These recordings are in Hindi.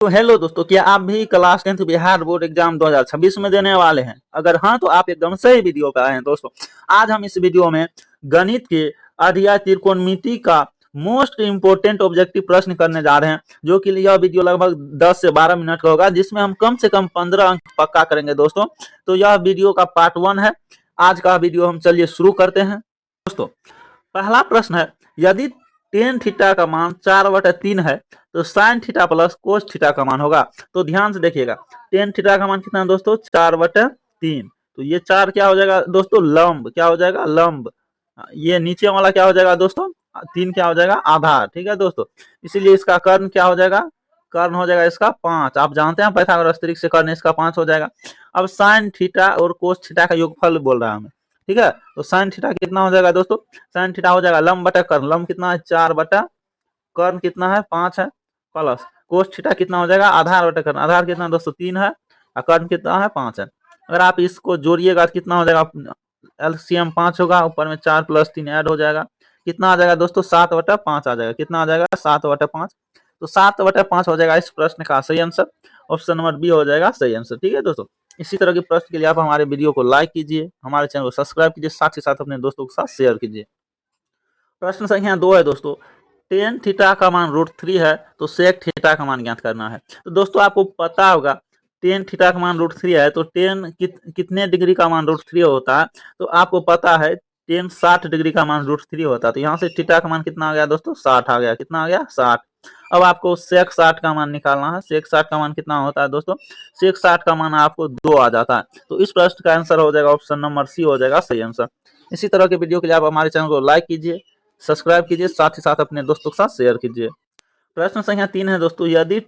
तो हेलो दोस्तों, क्या आप भी class 10th Bihar board exam 2026 में देने वाले हैं? अगर हाँ तो आप एकदम सही वीडियो पे आए हैं दोस्तों। आज हम इस वीडियो में गणित के अध्ययन त्रिकोणमिति का मोस्ट इंपोर्टेंट ऑब्जेक्टिव प्रश्न करने जा रहे हैं, जो कि यह वीडियो लगभग 10 से 12 मिनट का होगा, जिसमें हम कम से कम 15 अंक पक्का करेंगे दोस्तों। तो यह वीडियो का पार्ट 1 है। आज का वीडियो हम चलिए शुरू करते हैं दोस्तों। पहला प्रश्न है, यदि टेन थीटा का मान 4/3 है तो sine theta plus cos theta का मान होगा। तो ध्यान से देखिएगा, टेन थीटा का मान कितना है दोस्तों? 4/3। तो ये 4 क्या हो जाएगा दोस्तों? लंब। क्या हो जाएगा? लंब। ये नीचे वाला क्या हो जाएगा दोस्तों? 3 क्या हो जाएगा? आधार। ठीक है दोस्तों, इसीलिए इसका कर्ण क्या हो जाएगा? कर्ण हो जाएगा इसका 5। आप जानते हैं पाइथागोरस त्रिक से कर्ण इसका 5 हो जाएगा। अब साइन थीटा और कोस थीटा का योगफल बोल रहा है हमें। ठीक है, तो साइन थीटा कितना हो जाएगा दोस्तों? साइन थीटा हो जाएगा लंब बटा कर्ण। लंब कितना है? 4 बटा कर्ण कितना है? 5 है। प्लस कोस थीटा कितना हो जाएगा? आधार बटा कर्ण। आधार कितना दोस्तों? 3 है और कर्ण कितना है? 5 है। अगर आप इसको जोड़िएगा तो कितना हो जाएगा? एलसीएम 5 होगा, ऊपर में 4 + 3 ऐड हो जाएगा। कितना आ जाएगा दोस्तों? 7/5 आ जाएगा। कितना आ जाएगा? 7/5। तो 7/5 हो जाएगा इस प्रश्न का सही आंसर। ऑप्शन नंबर बी हो जाएगा सही आंसर। ठीक है दोस्तों, इसी तरह के प्रश्न के लिए आप हमारे वीडियो को लाइक कीजिए, हमारे चैनल को सब्सक्राइब कीजिए, साथ ही साथ अपने दोस्तों के साथ शेयर कीजिए। प्रश्न संख्या 2 है दोस्तों, टेन थीटा का मान √3 है तो सेक थीटा का मान ज्ञात करना है। तो दोस्तों आपको पता होगा टेन थीटा का मान √3 है तो टेन कितने डिग्री का मान √3 होता है? तो आपको पता है टेन 60 डिग्री का मान √3 होता है। तो यहाँ से थीटा का मान कितना आ गया दोस्तों? 60 आ गया। कितना आ गया? 60। अब आपको सेक 60 का मान निकालना है। सेक 60 का मान कितना होता है दोस्तों? सेक 60 का मान आपको 2 आ जाता है। तो इस प्रश्न का आंसर हो जाएगा ऑप्शन नंबर सी हो जाएगा सही आंसर। इसी तरह के वीडियो के लिए आप हमारे चैनल को लाइक कीजिए, सब्सक्राइब कीजिए, साथ ही साथ अपने दोस्तों के साथ शेयर कीजिए। प्रश्न संख्या 3 है दोस्तों, यदि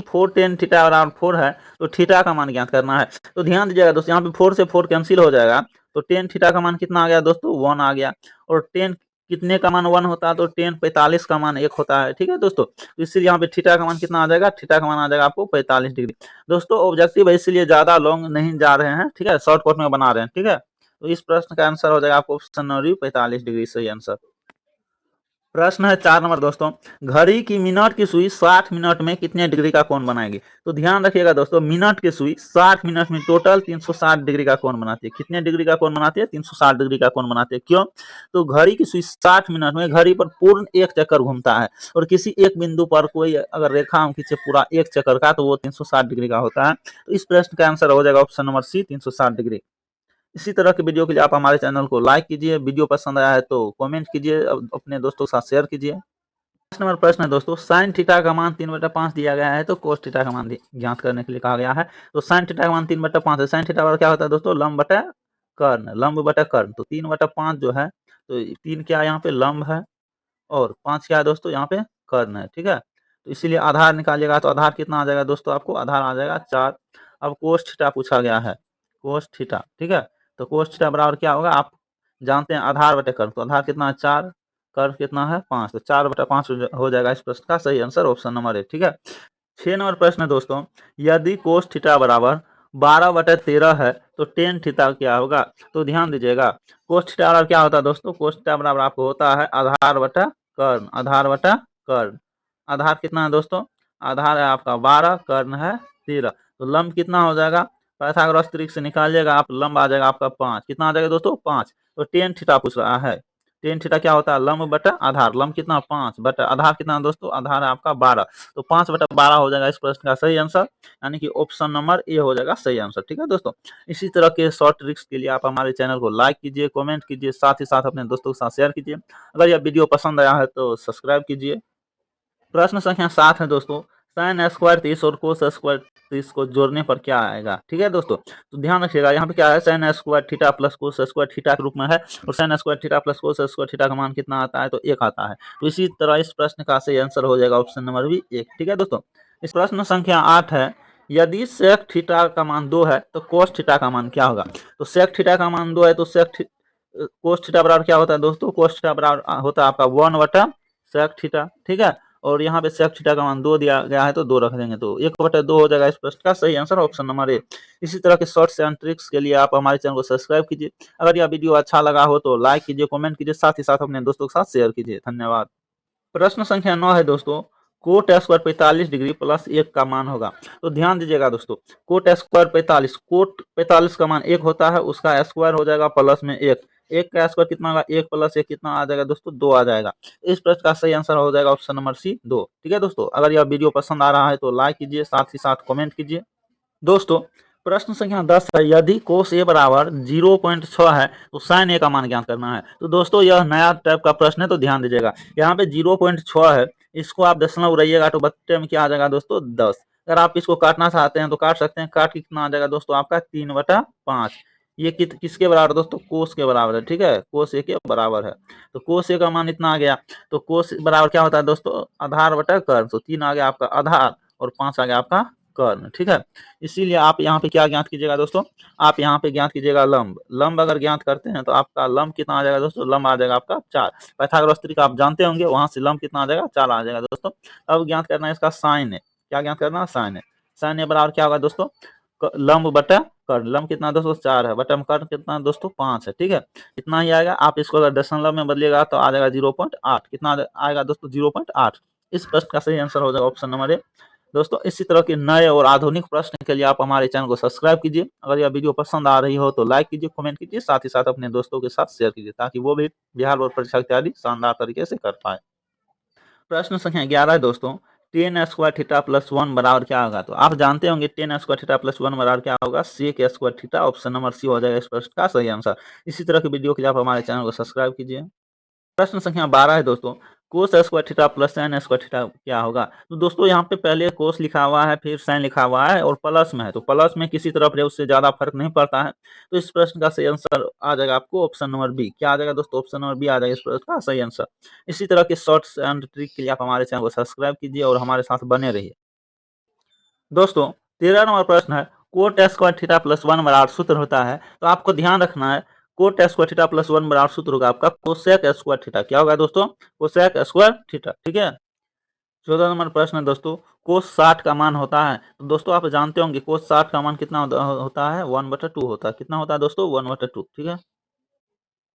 4 टेन थीटा बराबर 4 है तो थीटा का मान ज्ञात करना है। तो ध्यान दीजिएगा दोस्तों, यहाँ पे 4 से 4 कैंसिल हो जाएगा। तो टेन थीटा का मान कितना आ गया दोस्तों? 1 आ गया। और टेन कितने का मान 1 होता है? तो टेन 45 का मान 1 होता है। ठीक है दोस्तों, तो इसलिए यहाँ पे थीटा का मान कितना आ जाएगा? थीटा का मान आ जाएगा आपको 45 डिग्री। दोस्तों ऑब्जेक्टिव है इसलिए ज्यादा लॉन्ग नहीं जा रहे हैं। ठीक है, शॉर्टकट में बना रहे हैं। ठीक है, तो इस प्रश्न का आंसर हो जाएगा आपको ऑप्शन नंबर 45 डिग्री सही आंसर। प्रश्न है 4 नंबर दोस्तों, घड़ी की मिनट की सुई 60 मिनट में कितने डिग्री का कोण बनाएगी? तो ध्यान रखिएगा दोस्तों, मिनट की सुई 60 मिनट में टोटल 360 डिग्री का कोण बनाती है। कितने डिग्री का कोण बनाती है? 360 डिग्री का कोण बनाती है। क्यों? तो घड़ी की सुई 60 मिनट में घड़ी पर पूर्ण एक चक्कर घूमता है, और किसी एक बिंदु पर कोई अगर रेखा हम खींचे पूरा एक चक्कर का तो वो 360 डिग्री का होता है। तो इस प्रश्न का आंसर हो जाएगा ऑप्शन नंबर सी 360 डिग्री। इसी तरह के वीडियो के लिए आप हमारे चैनल को लाइक कीजिए, वीडियो पसंद आया है तो कमेंट कीजिए, अपने दोस्तों के साथ शेयर कीजिए। 5 नंबर प्रश्न है दोस्तों, साइन थीटा का मान 3/5 दिया गया है तो कोस थीटा का मान ज्ञात करने के लिए कहा गया है। तो साइन थीटा का मान 3/5 है। साइन थीटा बराबर क्या होता है दोस्तों? लंब बटा कर्ण। लंब बटा कर्ण, तो 3/5 जो है, तो 3 क्या यहाँ पे लंब है और 5 क्या है दोस्तों? यहाँ पे कर्ण है। ठीक है, तो इसीलिए आधार निकालिएगा तो आधार कितना आ जाएगा दोस्तों? आपको आधार आ जाएगा 4। अब कोस थीटा पूछा गया है, कोस थीटा। ठीक है, तो कोस थीटा बराबर क्या होगा? आप जानते हैं आधार बटे कर्ण। तो आधार कितना है? 4, कर्ण कितना है? 5। तो 4/5 हो जाएगा इस प्रश्न का सही आंसर ऑप्शन नंबर ए। ठीक है, 6 नंबर प्रश्न है दोस्तों, यदि कोस थीटा बराबर 12/13 है तो टेन थीटा क्या होगा? तो ध्यान दीजिएगा, कोस थीटा बराबर क्या होता है दोस्तों? कोस थीटा बराबर आपको होता है आधार बटा कर्ण। आधार बटा कर्ण, आधार कितना है दोस्तों? आधार है आपका 12, कर्ण है 13। तो लंब कितना हो जाएगा? पाइथागोरस त्रिक से निकालिएगा आप, लंब आ जाएगा आपका 5। कितना आ जाएगा दोस्तों? 5। तो टेन थीटा पूछ रहा है। टेन थीटा क्या होता है? लंब बटा आधार। लंब कितना? 5 बटा आधार कितना दोस्तों? आधार है आपका 12। तो 5/12 हो जाएगा इस प्रश्न का सही आंसर, यानी कि ऑप्शन नंबर ए हो जाएगा सही आंसर। ठीक है दोस्तों, इसी तरह के शॉर्ट ट्रिक्स के लिए आप हमारे चैनल को लाइक कीजिए, कमेंट कीजिए, साथ ही साथ अपने दोस्तों के साथ शेयर कीजिए। अगर यह वीडियो पसंद आया है तो सब्सक्राइब कीजिए। प्रश्न संख्या 7 है दोस्तों, साइन स्क्वायर 30 और कोस स्क्वायर 30 को जोड़ने पर क्या आएगा? ठीक है दोस्तों, तो ध्यान रखिएगा, यहाँ पे क्या है? Sine square theta plus cos square theta के रूप में है, और sine square theta plus cos square theta का मान कितना आता है? तो 1 आता है। तो इसी तरह इस प्रश्न का सही आंसर हो जाएगा ऑप्शन नंबर बी 1। ठीक है दोस्तों, इस प्रश्न संख्या 8 है, यदि सेक थीटा का मान 2 है तो कोस थीटा का मान क्या होगा? तो सेक थीटा का मान 2 है तो कोस थीटा बराबर क्या होता है दोस्तों? कोस थीटा बराबर होता है आपका 1/सेक थीटा। ठीक है, और यहाँ पे सेक थीटा का मान 2 दिया गया है तो 2 रख देंगे, तो 1/2 हो जाएगा इस प्रश्न का सही आंसर ऑप्शन नंबर ए। इसी तरह के शॉर्ट्स एंड ट्रिक्स के लिए आप हमारे चैनल को सब्सक्राइब कीजिए। अगर यह वीडियो अच्छा लगा हो तो लाइक कीजिए, कमेंट कीजिए, साथ ही साथ अपने दोस्तों के साथ शेयर कीजिए। धन्यवाद। प्रश्न संख्या 9 है दोस्तों, कोट स्क्वायर 45 डिग्री प्लस 1 का मान होगा। तो ध्यान दीजिएगा दोस्तों, कोट स्क्वायर 45, कोट 45 का मान 1 होता है, उसका स्क्वायर हो जाएगा प्लस में 1, 1 का स्क्वायर कितना होगा, 1 प्लस 1 कितना आ जाएगा दोस्तों, 2 आ जाएगा। इस प्रश्न का सही आंसर हो जाएगा ऑप्शन नंबर सी 2। ठीक है दोस्तों, अगर यह वीडियो पसंद आ रहा है तो लाइक कीजिए, साथ ही साथ कमेंट कीजिए। दोस्तों प्रश्न संख्या 10 है, यदि कोस ए बराबर 0.6 है तो साइन ए का मान ज्ञात करना है। तो दोस्तों यह नया टाइप का प्रश्न है, तो ध्यान दीजिएगा। यहाँ पे 0.6 है, इसको आप दशमलव उड़ाइएगा तो बट्टे में क्या आ जाएगा दोस्तों, 10। अगर आप इसको काटना चाहते हैं तो काट सकते हैं, काट के कितना आ जाएगा दोस्तों आपका 3/5। ये किसके बराबर दोस्तों, कोस के बराबर है। ठीक है, कोस ए के बराबर है, तो कोस ए का मान इतना आ गया। तो कोस बराबर क्या होता है दोस्तों, आधार बटा कर्ण। तो 3 आ गया आपका आधार और 5 आ गया आपका कर्ण। ठीक है, इसीलिए आप यहाँ पे क्या ज्ञात कीजिएगा दोस्तों, आप यहाँ पे ज्ञात कीजिएगा लंब। लंब अगर ज्ञात करते हैं तो आपका लंब कितना आ जाएगा दोस्तों, लंब आ जाएगा आपका 4। पाइथागोरस तरीका आप जानते होंगे, वहां से लंब कितना आ जाएगा, 4 आ जाएगा दोस्तों। अब ज्ञात करना है इसका साइन है। क्या ज्ञात करना है, साइन है। साइन ए बराबर क्या होगा दोस्तों, लंब बटा कर्ण। लंब कितना दोस्तों 4 है, बटा कर्ण कितना दोस्तों 5 है। ठीक है, इतना ही आएगा। आप इसको अगर दशमलव में बदलिएगा तो आ जाएगा 0.8। कितना आएगा दोस्तों, 0.8। इस प्रश्न का सही आंसर हो जाएगा ऑप्शन नंबर ए। दोस्तों इसी तरह के नए और आधुनिक प्रश्न के लिए आप हमारे चैनल को सब्सक्राइब कीजिए। अगर यह वीडियो पसंद आ रही हो तो लाइक कीजिए, कमेंट कीजिए, साथ ही साथ अपने दोस्तों के साथ शेयर कीजिए, ताकि वो भी बिहार बोर्ड परीक्षा की तैयारी शानदार तरीके से कर पाए। प्रश्न संख्या 11 है दोस्तों, टेन स्क्वायर थीटा प्लस 1 बराबर क्या होगा। तो आप जानते होंगे टेन स्क्वायर थीटा प्लस 1 बराबर क्या होगा, sec square theta. Option number C हो जाएगा इस प्रश्न का सही आंसर। इसी तरह की वीडियो के लिए आप हमारे चैनल को सब्सक्राइब कीजिए। प्रश्न संख्या 12 है दोस्तों, cos square theta plus sine square theta क्या होगा। तो दोस्तों यहाँ पे पहले कोस लिखा हुआ है, फिर साइन लिखा हुआ है और प्लस में है, तो प्लस में किसी तरफ है उससे ज्यादा फर्क नहीं पड़ता है। तो इस प्रश्न का सही आंसर आ जाएगा आपको ऑप्शन नंबर बी। क्या आ जाएगा दोस्तों, ऑप्शन नंबर बी आ जाएगा इस प्रश्न का सही आंसर। इसी तरह के शॉर्ट्स एंड ट्रिक के लिए आप हमारे चैनल को सब्सक्राइब कीजिए और हमारे साथ बने रहिए। दोस्तों 13 नंबर प्रश्न है, कोट स्क्वायर थीटा प्लस 1 बराबर सूत्र होता है। तो आपको ध्यान रखना है, कोट स्क्वायर थीटा प्लस 1 बराबर सूत्र होगा आपका कोसेक स्क्वायर थीटा। क्या होगा दोस्तों, कोसेक स्क्वायर थीटा। ठीक है, 14 नंबर प्रश्न है दोस्तों, कोस 60 का मान होता है। तो दोस्तों आप जानते होंगे कोस 60 का मान कितना होता है, 1/2 होता है। कितना होता है दोस्तों, 1/2। ठीक है,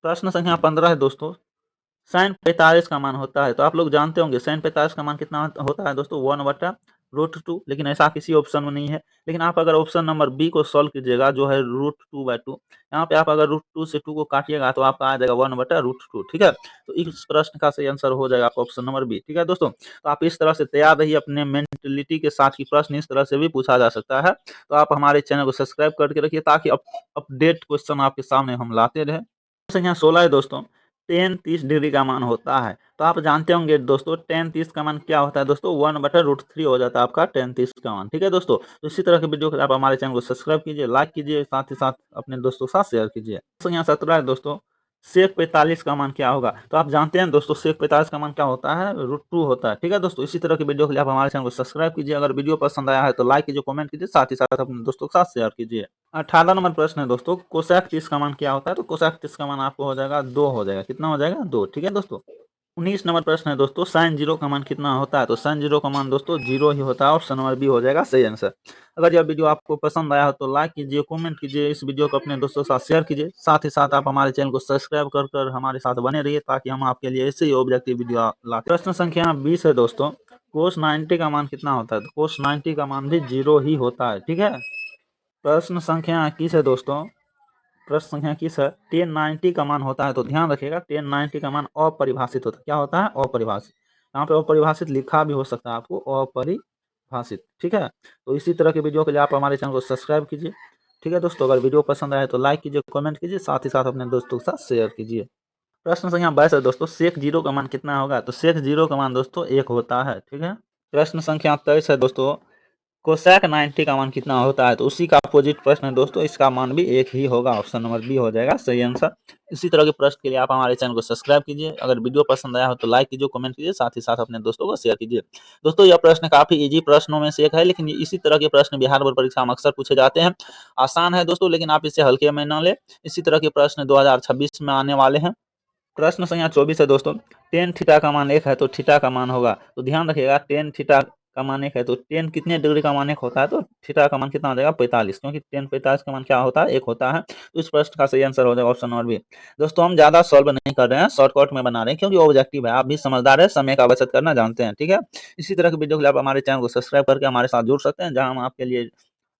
प्रश्न संख्या 15 है दोस्तों, साइन 45 का मान होता है। तो आप लोग जानते होंगे साइन 45 का मान कितना होता है दोस्तों, 1/√2। लेकिन ऐसा किसी ऑप्शन में नहीं है। लेकिन आप अगर ऑप्शन नंबर बी को सॉल्व कीजिएगा, जो है √2/2, यहाँ पे आप अगर √2 से 2 को काटिएगा तो आपका आ जाएगा 1/√2। ठीक है, तो इस प्रश्न का सही आंसर हो जाएगा आपका ऑप्शन नंबर बी। ठीक है दोस्तों, तो आप इस तरह से तैयार रहिए अपने मेंटेलिटी के साथ, की प्रश्न इस तरह से भी पूछा जा सकता है। तो आप हमारे चैनल को सब्सक्राइब करके रखिए, ताकि अपडेट क्वेश्चन आपके सामने हम लाते रहे। संख्या 16 है दोस्तों, टेन 30 डिग्री का मान होता है। तो आप जानते होंगे दोस्तों टेन 30 का मान क्या होता है दोस्तों, 1/√3 हो जाता है आपका टेन 30 का मान। ठीक है दोस्तों, तो इसी तरह के वीडियो के लिए आप हमारे चैनल को सब्सक्राइब कीजिए, लाइक कीजिए, साथ ही साथ अपने दोस्तों के साथ शेयर कीजिए। संख्या 17 है दोस्तों, सेक 45 का मान क्या होगा। तो आप जानते हैं दोस्तों सेक 45 का मान क्या होता है, √2 होता है। ठीक है दोस्तों, इसी तरह की वीडियो के लिए आप हमारे चैनल को सब्सक्राइब कीजिए। अगर वीडियो पसंद आया है तो लाइक कीजिए, कमेंट कीजिए, साथ ही साथ अपने दोस्तों के साथ शेयर कीजिए। 18 नंबर प्रश्न है दोस्तों, कोसेक 30 का मान क्या होता है। तो कोसेक 30 का मान आपको हो जाएगा 2 हो जाएगा। कितना हो जाएगा, 2। ठीक है दोस्तों, 19 नंबर प्रश्न है दोस्तों, साइन 0 का मान कितना होता है। तो साइन 0 का मान दोस्तों 0 ही होता है। ऑप्शन नंबर बी हो जाएगा सही आंसर। अगर यह वीडियो आपको पसंद आया हो तो लाइक कीजिए, कमेंट कीजिए, इस वीडियो को अपने दोस्तों के साथ शेयर कीजिए। साथ ही साथ आप हमारे चैनल को सब्सक्राइब कर हमारे साथ बने रहिए, ताकि हम आपके लिए ऐसे ही ऑब्जेक्टिव वीडियो लाते। प्रश्न संख्या 20 है दोस्तों, कोस 90 का मान कितना होता है। तो कोस 90 का मान भी 0 ही होता है। ठीक है, प्रश्न संख्या 21 है दोस्तों, प्रश्न संख्या 21 है, टेन 90 का मान होता है। तो ध्यान रखिएगा, टेन 90 का मान अपरिभाषित होता है। क्या होता है, अपरिभाषित। यहाँ पे अपरिभाषित लिखा भी हो सकता है आपको, अपरिभाषित। ठीक है, तो इसी तरह के वीडियो के लिए आप हमारे चैनल को सब्सक्राइब कीजिए। ठीक है दोस्तों, अगर वीडियो पसंद आए तो लाइक कीजिए, कमेंट कीजिए, साथ ही साथ अपने दोस्तों के साथ शेयर कीजिए। प्रश्न संख्या 22 है दोस्तों, सेक 0 का मान कितना होगा। तो सेक 0 का मान दोस्तों 1 होता है। ठीक है, प्रश्न संख्या 23 है दोस्तों, कोसेक 90 का मान कितना होता है। तो उसी का अपोजिट प्रश्न है दोस्तों, इसका मान भी 1 ही होगा। ऑप्शन नंबर बी हो जाएगा सही आंसर। इसी तरह के प्रश्न के लिए आप हमारे चैनल को सब्सक्राइब कीजिए। अगर वीडियो पसंद आया हो तो लाइक कीजिए, कमेंट कीजिए, साथ ही साथ अपने दोस्तों को शेयर कीजिए। दोस्तों यह प्रश्न काफी इजी प्रश्नों में से एक है, लेकिन इसी तरह के प्रश्न बिहार बोर्ड परीक्षा में अक्सर पूछे जाते हैं। आसान है दोस्तों, लेकिन आप इसे हल्के में न ले। इसी तरह के प्रश्न 2026 में आने वाले हैं। प्रश्न संख्या 24 है दोस्तों, टेन थीटा का मान 1 है तो थीटा का मान होगा। तो ध्यान रखिएगा, टेन थीटा का मानक है तो टेन कितने डिग्री का मानक होता है, तो थीटा का मान कितना हो जाएगा 45, क्योंकि टेन 45 का मान क्या होता है 1 होता है। तो इस प्रश्न का सही आंसर हो जाएगा ऑप्शन नंबर बी। दोस्तों हम ज्यादा सॉल्व नहीं कर रहे हैं, शॉर्टकट में बना रहे हैं क्योंकि ऑब्जेक्टिव है, आप भी समझदार है, समय का बचत करना जानते हैं, ठीक है। इसी तरह की वीडियो के लिए आप हमारे चैनल को सब्सक्राइब करके हमारे साथ जुड़ सकते हैं, जहां हम आपके लिए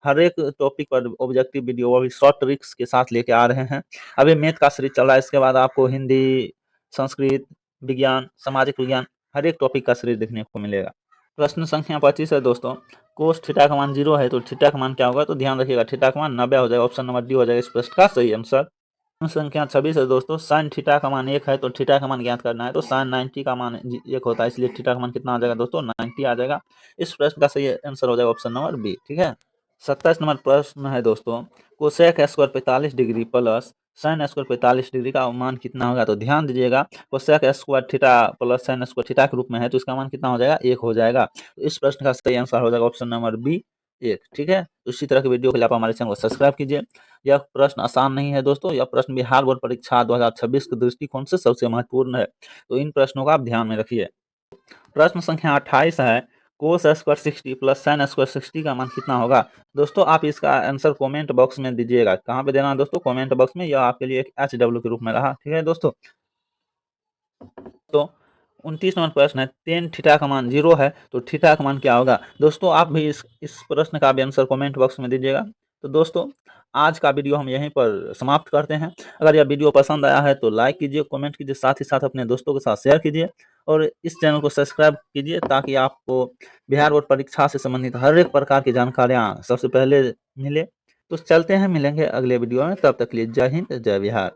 हर एक टॉपिक पर ऑब्जेक्टिव वीडियो वो भी शॉर्ट ट्रिक्स के साथ लेके आ रहे हैं। अभी मैथ का सीरीज चल रहा है, इसके बाद आपको हिंदी, संस्कृत, विज्ञान, सामाजिक विज्ञान हर एक टॉपिक का सीरीज देखने को मिलेगा। प्रश्न संख्या 25 है दोस्तों, कोस थीटा का मान 0 है तो थीटा का मान क्या होगा, तो ध्यान रखिएगा थीटा का मान 90 हो जाएगा, ऑप्शन नंबर डी हो जाएगा इस प्रश्न का सही आंसर। प्रश्न संख्या 26 है दोस्तों, साइन थीटा का मान 1 है तो थीटा का मान ज्ञात करना है, तो साइन 90 का मान 1 होता है, इसलिए थीटा का मान कितना आ जाएगा दोस्तों 90 आ जाएगा। इस प्रश्न का सही आंसर हो जाएगा ऑप्शन नंबर बी, ठीक है। 27 नंबर प्रश्न है दोस्तों, cosec square 45 degree plus sine square 45 degree का मान कितना होगा, तो ध्यान दीजिएगा cosec square theta plus sine square theta के रूप में है, तो इसका मान कितना हो जाएगा 1 हो जाएगा। तो इस प्रश्न का सही आंसर हो जाएगा ऑप्शन नंबर बी 1, ठीक है। तो इसी तरह के वीडियो के लिए आप हमारे चैनल को सब्सक्राइब कीजिए। यह प्रश्न आसान नहीं है दोस्तों, यह प्रश्न बिहार बोर्ड परीक्षा 2026 के दृष्टिकोण से सबसे महत्वपूर्ण है, तो इन प्रश्नों का आप ध्यान में रखिए। प्रश्न संख्या 28 है, cos square 60 plus sine square 60 का मान कितना होगा। दोस्तों आप इसका आंसर कमेंट बॉक्स में दीजिएगा, कहाँ पे देना है दोस्तों, कमेंट बॉक्स में, यह आपके लिए एक HW के रूप में रहा, ठीक है दोस्तों। तो 29 नंबर प्रश्न है, टेन थीटा का मान 0 है तो थीटा का मान क्या होगा। दोस्तों आप भी इस प्रश्न का भी आंसर कमेंट बॉक्स में दीजिएगा। तो दोस्तों आज का वीडियो हम यहीं पर समाप्त करते हैं। अगर यह वीडियो पसंद आया है तो लाइक कीजिए, कमेंट कीजिए, साथ ही साथ अपने दोस्तों के साथ शेयर कीजिए और इस चैनल को सब्सक्राइब कीजिए, ताकि आपको बिहार बोर्ड परीक्षा से संबंधित हर एक प्रकार की जानकारियाँ सबसे पहले मिले। तो चलते हैं, मिलेंगे अगले वीडियो में, तब तक के लिए जय हिंद जय बिहार।